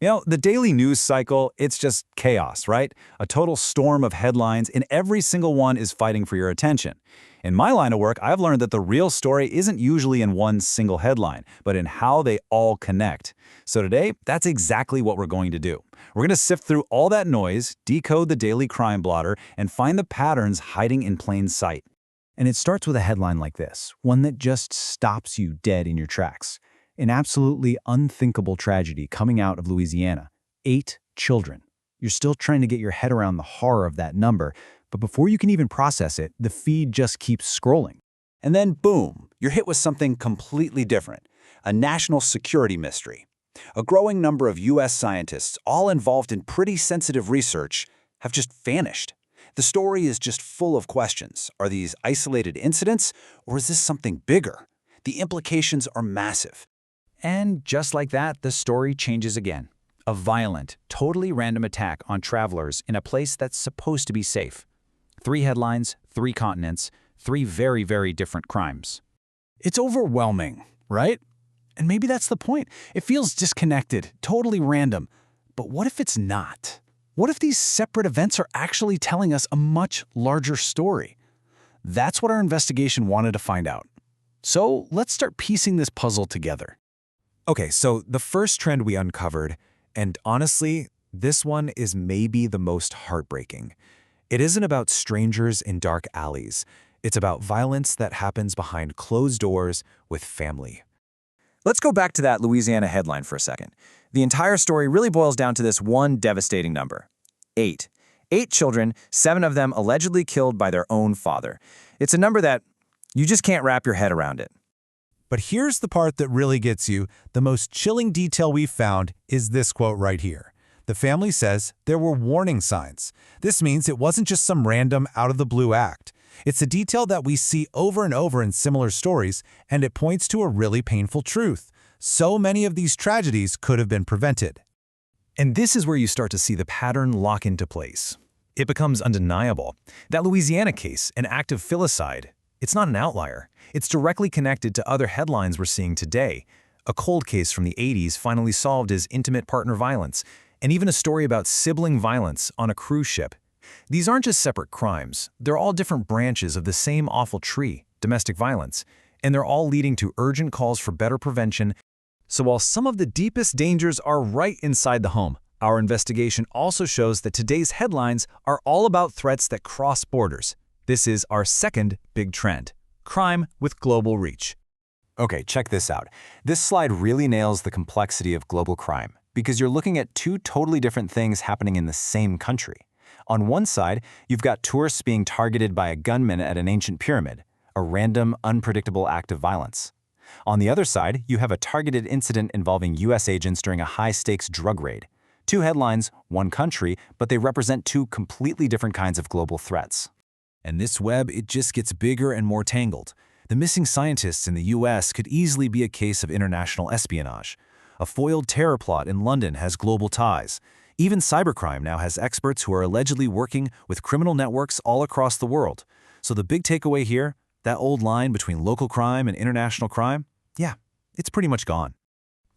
The daily news cycle, it's just chaos, right? A total storm of headlines, and every single one is fighting for your attention. In my line of work, I've learned that the real story isn't usually in one single headline, but in how they all connect. So today, that's exactly what we're going to do. We're going to sift through all that noise, decode the daily crime blotter, and find the patterns hiding in plain sight. And it starts with a headline like this, one that just stops you dead in your tracks. An absolutely unthinkable tragedy coming out of Louisiana. 8 children. You're still trying to get your head around the horror of that number, but before you can even process it, the feed just keeps scrolling. And then boom, you're hit with something completely different. A national security mystery. A growing number of U.S. scientists, all involved in pretty sensitive research, have just vanished. The story is just full of questions. Are these isolated incidents, or is this something bigger? The implications are massive. And just like that, the story changes again. A violent, totally random attack on travelers in a place that's supposed to be safe. 3 headlines, 3 continents, 3 very, very different crimes. It's overwhelming, right? And maybe that's the point. It feels disconnected, totally random. But what if it's not? What if these separate events are actually telling us a much larger story? That's what our investigation wanted to find out. So let's start piecing this puzzle together. Okay, so the first trend we uncovered, and honestly, this one is maybe the most heartbreaking. It isn't about strangers in dark alleys. It's about violence that happens behind closed doors with family. Let's go back to that Louisiana headline for a second. The entire story really boils down to this one devastating number. 8. 8 children, 7 of them allegedly killed by their own father. It's a number that you just can't wrap your head around it. But here's the part that really gets you. The most chilling detail we've found is this quote right here. The family says there were warning signs. This means it wasn't just some random out-of-the-blue act. It's a detail that we see over and over in similar stories, and it points to a really painful truth. So many of these tragedies could have been prevented. And this is where you start to see the pattern lock into place. It becomes undeniable. That Louisiana case, an act of filicide, it's not an outlier. It's directly connected to other headlines we're seeing today. A cold case from the 80s finally solved as intimate partner violence, and even a story about sibling violence on a cruise ship. These aren't just separate crimes. They're all different branches of the same awful tree, domestic violence, and they're all leading to urgent calls for better prevention. So while some of the deepest dangers are right inside the home, our investigation also shows that today's headlines are all about threats that cross borders. This is our second big trend, crime with global reach. Okay, check this out. This slide really nails the complexity of global crime because you're looking at 2 totally different things happening in the same country. On one side, you've got tourists being targeted by a gunman at an ancient pyramid, a random, unpredictable act of violence. On the other side, you have a targeted incident involving U.S. agents during a high-stakes drug raid. 2 headlines, 1 country, but they represent 2 completely different kinds of global threats. And this web, it just gets bigger and more tangled. The missing scientists in the U.S. could easily be a case of international espionage. A foiled terror plot in London has global ties. Even cybercrime now has experts who are allegedly working with criminal networks all across the world. So the big takeaway here, that old line between local crime and international crime, yeah, it's pretty much gone.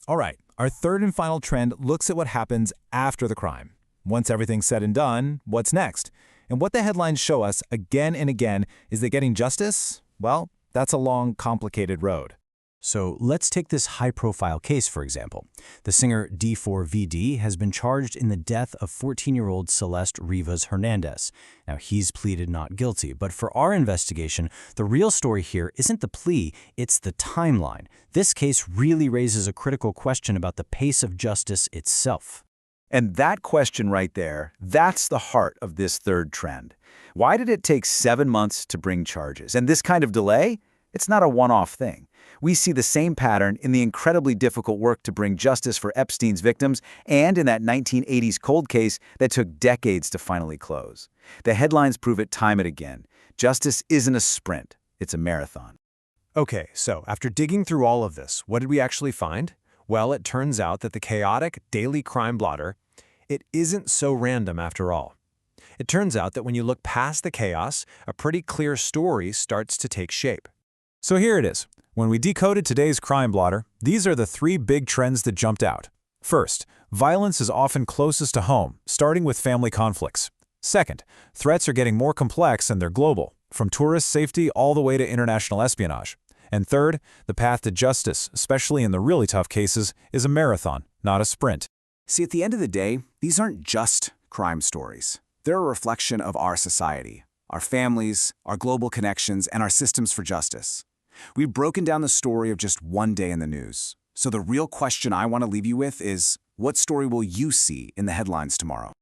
All right, our third and final trend looks at what happens after the crime. Once everything's said and done, what's next? And what the headlines show us again and again is that getting justice, well, that's a long, complicated road. So let's take this high-profile case, for example. The singer D4VD has been charged in the death of 14-year-old Celeste Rivas Hernandez. Now, he's pleaded not guilty, but for our investigation, the real story here isn't the plea, it's the timeline. This case really raises a critical question about the pace of justice itself. And that question right there, that's the heart of this third trend. Why did it take 7 months to bring charges? And this kind of delay? It's not a one-off thing. We see the same pattern in the incredibly difficult work to bring justice for Epstein's victims and in that 1980s cold case that took decades to finally close. The headlines prove it time and again. Justice isn't a sprint, it's a marathon. Okay, so after digging through all of this, what did we actually find? Well, it turns out that the chaotic daily crime blotter, it isn't so random after all. It turns out that when you look past the chaos, a pretty clear story starts to take shape. So here it is. When we decoded today's crime blotter, these are the 3 big trends that jumped out. First, violence is often closest to home, starting with family conflicts. Second, threats are getting more complex and they're global, from tourist safety all the way to international espionage. And third, the path to justice, especially in the really tough cases, is a marathon, not a sprint. See, at the end of the day, these aren't just crime stories. They're a reflection of our society, our families, our global connections, and our systems for justice. We've broken down the story of just one day in the news. So the real question I want to leave you with is, what story will you see in the headlines tomorrow?